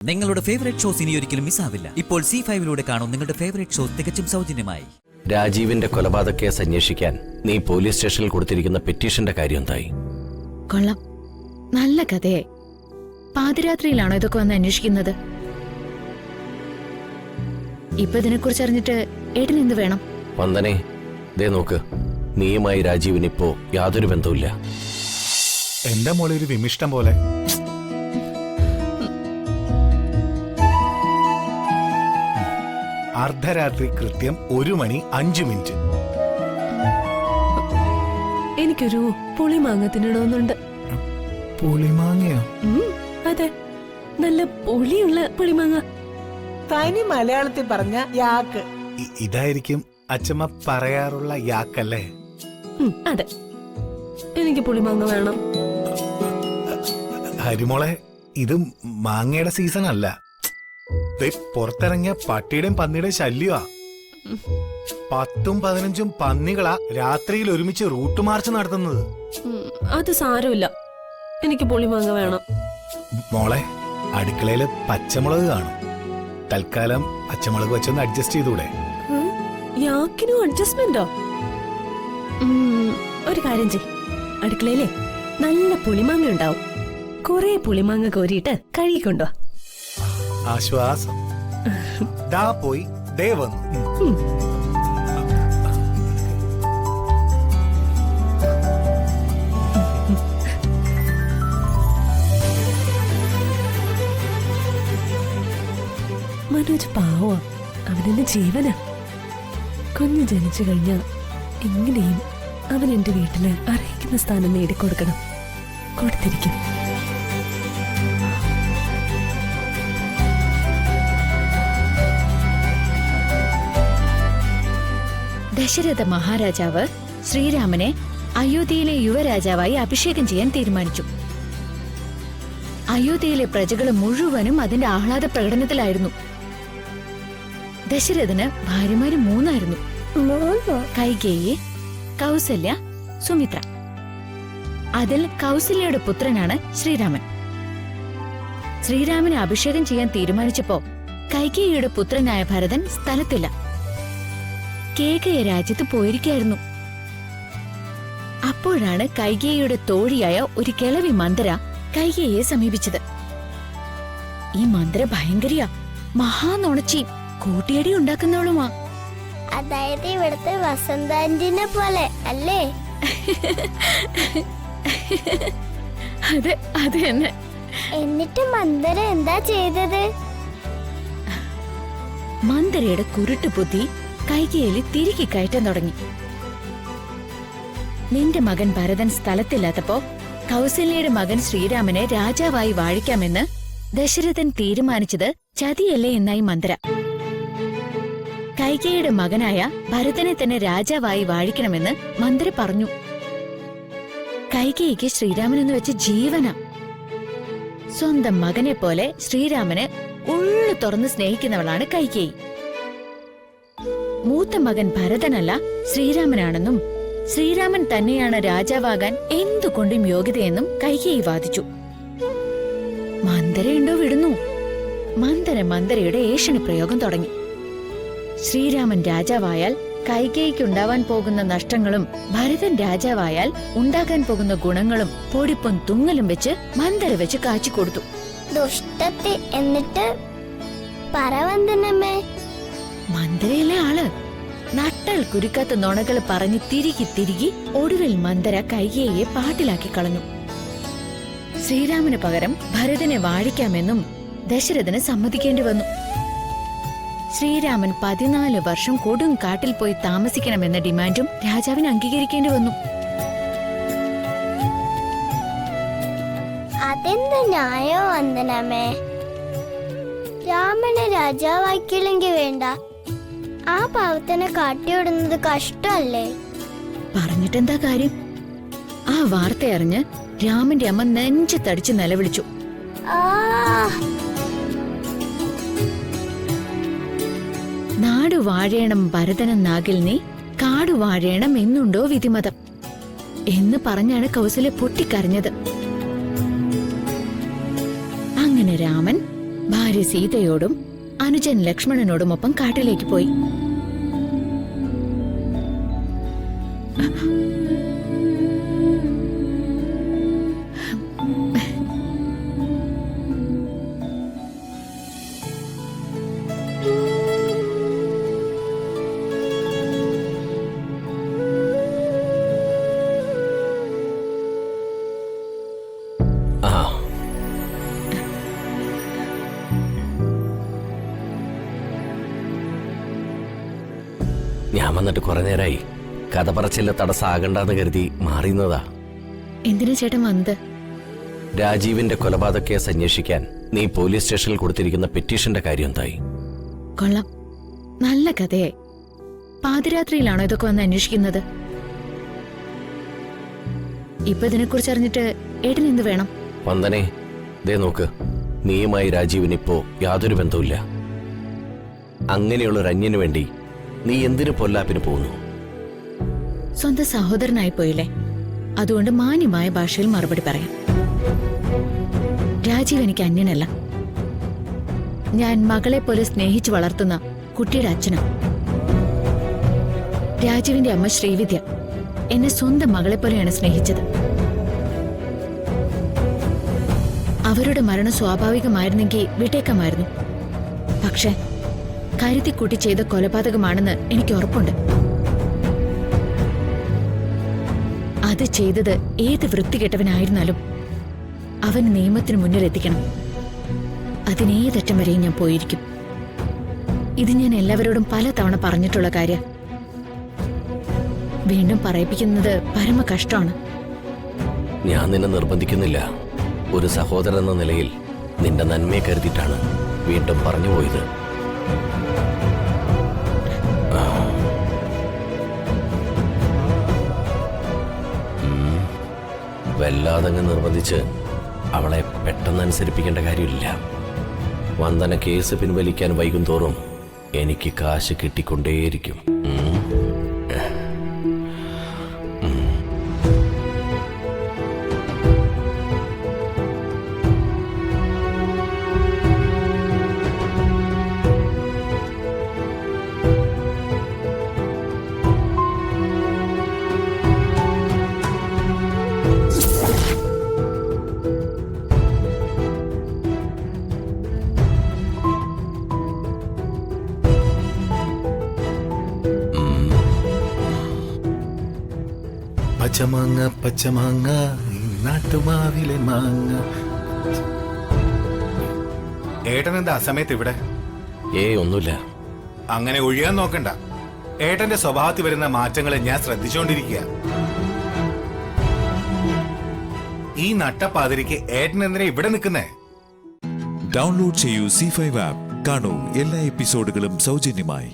നിങ്ങളുടെ favourite shows ഇനി ഒരിക്കലും മിസ്സാവില്ല. ഇപ്പോൾ C5 കാണും നിങ്ങളുടെ ഫേവറേറ്റ് ഷോസ് തികച്ചും സൗജന്യമായി. രാജീവിന്റെ കൊലപാതക കേസ് അന്വേഷിക്കാൻ നീ പോലീസ് സ്റ്റേഷനിൽ കൊടുത്തിരിക്കുന്ന പെറ്റീഷന്റെ കാര്യം എന്തായി? കൊള്ളാം, നല്ല കഥയായി. പാതിരാത്രിയിലാണോ ഇതൊക്കെ വന്ന് അന്വേഷിക്കുന്നത്? ഇപ്പൊ ഇതിനെക്കുറിച്ച് അറിഞ്ഞിട്ട് ഏട്ടൻ എന്ത് വേണം? വന്ദനെ, ദേ നോക്ക്, നീയുമായി രാജീവിനിപ്പോ യാതൊരു ബന്ധവുമില്ല. എന്റെ മോളെ ഒരു വിമിഷ്ടം പോലെ. അർദ്ധരാത്രി കൃത്യം 1:05. എനിക്കൊരു പുളിമാങ്ങ തിന്നണമെന്നുണ്ട്. പുളിമാങ്ങയോ? അതെ, നല്ല പുളിയുള്ള പുളിമാങ്ങ. തനി മലയാളത്തിൽ പറഞ്ഞ യാക്ക്. ഇതായിരിക്കും അച്ഛമ്മ പറയാറുള്ള യാക്കല്ലേ? അതെ, എനിക്ക് പുളിമാങ്ങ വേണം. ഹരിമോളെ, ഇത് മാങ്ങയുടെ സീസൺ അല്ല. പുറത്തിറങ്ങിയ പട്ടിയുടെയും പന്നിയുടെയും ശല്യമാ. 10ഉം 15ഉം പന്നികളാ രാത്രിയിൽ ഒരുമിച്ച് റൂട്ട് മാർച്ച് നടത്തുന്നത്. അത് സാരമില്ല, എനിക്ക് പുളിമാങ്ങ വേണം. മോളെ, അടുക്കളയില് പച്ചമുളക് കാണും. തൽക്കാലം പച്ചമുളക് വെച്ചൊന്ന് അഡ്ജസ്റ്റ് ചെയ്തൂടെ? യാക്കിനും അഡ്ജസ്റ്റ്മെന്റോ? ഒരു കാര്യം ചെയ്, അടുക്കളയിലെ നല്ല പുളിമാങ്ങ ഉണ്ടാവും. കുറെ പുളിമാങ്ങ കോരിയിട്ട് കഴുകിക്കൊണ്ടോ. ആശ്വാസം. ദാ പോയി, ദേ വന്നു. മനോജ് പാവോ, അവനെന്റെ ജീവനാ. കുഞ്ഞ് ജനിച്ചു കഴിഞ്ഞാ എങ്ങനെയും അവൻ എന്റെ വീട്ടില് അറിയിക്കുന്ന സ്ഥാനം നേടിക്കൊടുക്കണം. കൊടുത്തിരിക്കും. ദശരഥ മഹാരാജാവ് ശ്രീരാമനെ അയോധ്യയിലെ യുവരാജാവായി അഭിഷേകം ചെയ്യാൻ തീരുമാനിച്ചു. അയോധ്യയിലെ പ്രജകൾ മുഴുവനും അതിന്റെ ആഹ്ലാദ പ്രകടനത്തിലായിരുന്നു. ദശരഥന് ഭാര്യമാര് 3 ആയിരുന്നു: കൈകേയി, കൗസല്യ, സുമിത്ര. അതിൽ കൗസല്യയുടെ പുത്രനാണ് ശ്രീരാമൻ. ശ്രീരാമനെ അഭിഷേകം ചെയ്യാൻ തീരുമാനിച്ചപ്പോ കൈകേയിയുടെ പുത്രനായ ഭരതൻ സ്ഥലത്തില്ല. കേകയ രാജ്യത്ത് പോയിരിക്കായിരുന്നു. അപ്പോഴാണ് കൈകേയിയുടെ തോഴിയായ ഒരു കിളവി മന്ദര കൈകേയെ സമീപിച്ചത്. ഈ മന്ദര ഭയങ്കരിയാ, മഹാനൊണച്ചി, കൂട്ടിയടി ഉണ്ടാക്കുന്നവളുമാ. അതായത് ഇവിടുത്തെ വസന്താന്റിനെ പോലെ അല്ലേ? അതെ, അത് തന്നെ. എന്നിട്ട് മന്ദര എന്താ ചെയ്തത്? മന്ദരയുടെ കുരുട്ട് ബുദ്ധി കൈകേയില് തിരികെ കയറ്റാൻ തുടങ്ങി. നിന്റെ മകൻ ഭരതൻ സ്ഥലത്തില്ലാത്തപ്പോ കൗസല്യയുടെ മകൻ ശ്രീരാമനെ രാജാവായി വാഴിക്കാമെന്ന് ദശരഥൻ തീരുമാനിച്ചത് ചതിയല്ലേ എന്നായി മന്ദര. കൈകേയിയുടെ മകനായ ഭരതനെ തന്നെ രാജാവായി വാഴിക്കണമെന്ന് മന്ദര പറഞ്ഞു. കൈകേയിക്ക് ശ്രീരാമനെന്ന് വെച്ച് ജീവനാ. സ്വന്തം മകനെ പോലെ ശ്രീരാമനെ ഉള്ളു തുറന്ന് സ്നേഹിക്കുന്നവളാണ് കൈകേയി. മൂത്ത മകൻ ഭരതനല്ല ശ്രീരാമനാണെന്നും ശ്രീരാമൻ തന്നെയാണ് രാജാവാകാൻ എന്തുകൊണ്ടും യോഗ്യതയെന്നും കൈകേയി വാദിച്ചു. മന്ദരയുണ്ടോ വിടുന്നു. മന്ദരയുടെ ഏഷണി പ്രയോഗം തുടങ്ങി. ശ്രീരാമൻ രാജാവായാൽ കൈകേയിക്കുണ്ടാവാൻ പോകുന്ന നഷ്ടങ്ങളും ഭരതൻ രാജാവായാൽ ഉണ്ടാകാൻ പോകുന്ന ഗുണങ്ങളും പൊടിപ്പും തുങ്ങലും വെച്ച് മന്ദര വെച്ച് കാച്ചിക്കൊടുത്തു. ദുഷ്ടത്തി. എന്നിട്ട് പറവന്തനമ്മേ, മന്ദരയിലെ ആള് നട്ടൽ കുരുക്കാത്ത നുണകള് പറഞ്ഞ് തിരികി ഒടുവിൽ മന്ദര കൈകേയിയെ പാട്ടിലാക്കി കളഞ്ഞു. ശ്രീരാമന് പകരം ഭരതനെ വാഴിക്കാമെന്നും ദശരഥന് സമ്മതിക്കേണ്ടി വന്നു. ശ്രീരാമൻ 14 വർഷം കൊടും കാട്ടിൽ പോയി താമസിക്കണമെന്ന ഡിമാൻഡും രാജാവിന് അംഗീകരിക്കേണ്ടി വന്നു. അതെന്താ ന്യായോ വന്ദനമ്മേ? രാമനെ രാജാവാക്കിയില്ലെങ്കിൽ വേണ്ട, ആ പാവത്തിനെ കാട്ടിയോടുന്നത് കഷ്ടമല്ലേ? പറഞ്ഞിട്ടെന്താ കാര്യം? ആ വാർത്തയറിഞ്ഞ് രാമന്റെ അമ്മ നെഞ്ചത്തടിച്ച് നിലവിളിച്ചു. നാടു വാഴേണം ഭരതനെന്നാകിൽ നീ കാടു വാഴേണം എന്നുണ്ടോ വിധിമതം എന്ന് പറഞ്ഞാണ് കൗസല്യ പൊട്ടിക്കരഞ്ഞത്. അങ്ങനെ രാമൻ ഭാര്യ സീതയോടും അനുജൻ ലക്ഷ്മണനോടുമൊപ്പം കാട്ടിലേക്ക് പോയി. ആ ഞാൻ വന്നിട്ട് കുറെ നേരമായി. കഥ പറച്ചില്ല തടസ്സാകണ്ടെന്ന് കരുതി മാറിയുന്നതാ. എന്തിനാ ചേട്ടൻ വന്നത്? രാജീവിന്റെ കൊലപാതക കേസ് അന്വേഷിക്കാൻ നീ പോലീസ് സ്റ്റേഷനിൽ കൊടുത്തിരിക്കുന്ന പെറ്റീഷന്റെ കാര്യം എന്തായി? കൊള്ളാം, നല്ല കഥയായി. പാതിരാത്രിയിലാണോ ഇതൊക്കെ വന്ന് അന്വേഷിക്കുന്നത്? ഇപ്പൊ ഇതിനെക്കുറിച്ച് അറിഞ്ഞിട്ട് ഏട്ടൻ എന്ത് വേണം? വന്ദനെ, ദേ നോക്ക്, നീയുമായി രാജീവിനിപ്പോ യാതൊരു ബന്ധവുമില്ല. അങ്ങനെയുള്ളൊരു അന്യന് വേണ്ടി നീ എന്തിനു പൊല്ലാപ്പിന് പോകുന്നു? സ്വന്തം സഹോദരനായി പോയില്ലേ, അതുകൊണ്ട് മാന്യമായ ഭാഷയിൽ മറുപടി പറയാം. രാജീവ് എനിക്ക് അന്യനല്ല. ഞാൻ മകളെ പോലെ സ്നേഹിച്ചു വളർത്തുന്ന കുട്ടിയുടെ അച്ഛനാ. രാജീവിന്റെ അമ്മ ശ്രീവിദ്യ എന്നെ സ്വന്തം മകളെ പോലെയാണ് സ്നേഹിച്ചത്. അവരുടെ മരണം സ്വാഭാവികമായിരുന്നെങ്കിൽ വിട്ടേക്കാമായിരുന്നു. പക്ഷെ കരുതിക്കൂട്ടി ചെയ്ത കൊലപാതകമാണെന്ന് എനിക്ക് ഉറപ്പുണ്ട്. അത് ചെയ്തത് ഏത് വൃത്തികെട്ടവനായിരുന്നാലും അവൻ നിയമത്തിന് മുന്നിലെത്തിക്കണം. അതിനേതറ്റം വരെയും ഞാൻ പോയിരിക്കും. ഇത് ഞാൻ എല്ലാവരോടും പലതവണ പറഞ്ഞിട്ടുള്ള കാര്യം. വീണ്ടും പറയിപ്പിക്കുന്നത് പരമ കഷ്ടമാണ്. ഞാൻ നിന്നെ നിർബന്ധിക്കുന്നില്ല. ഒരു സഹോദരൻ എന്ന നിലയിൽ നിന്റെ നന്മയെ കരുതിയിട്ടാണ് വീണ്ടും പറഞ്ഞുപോയത്. വല്ലാതങ്ങ് നിർബന്ധിച്ച് അവളെ പെട്ടെന്ന് അനുസരിപ്പിക്കേണ്ട കാര്യമില്ല. വന്ദന കേസ് പിൻവലിക്കാൻ വൈകും തോറും എനിക്ക് കാശ് കിട്ടിക്കൊണ്ടേയിരിക്കും. പച്ചമാങ്ങ പച്ചമാങ്ങ നാട്ടുമാവിലെ മാങ്ങ. ഏട്ടൻ എന്താ അസമയത്ത് ഇവിടെ? ഒന്നുമില്ല. അങ്ങനെ ഒഴിയാൻ നോക്കണ്ട. ഏട്ടന്റെ സ്വഭാവത്തിൽ വരുന്ന മാറ്റങ്ങളെ ഞാൻ ശ്രദ്ധിച്ചുകൊണ്ടിരിക്കുക. ഈ നട്ടപ്പാതിരിക്ക് ഏട്ടൻ എന്തിനാ ഇവിടെ നിൽക്കുന്നേ? ഡൗൺലോഡ് ചെയ്യൂ C5 ആപ്പ്. കാണൂ എല്ലാ എപ്പിസോഡുകളും സൗജന്യമായി.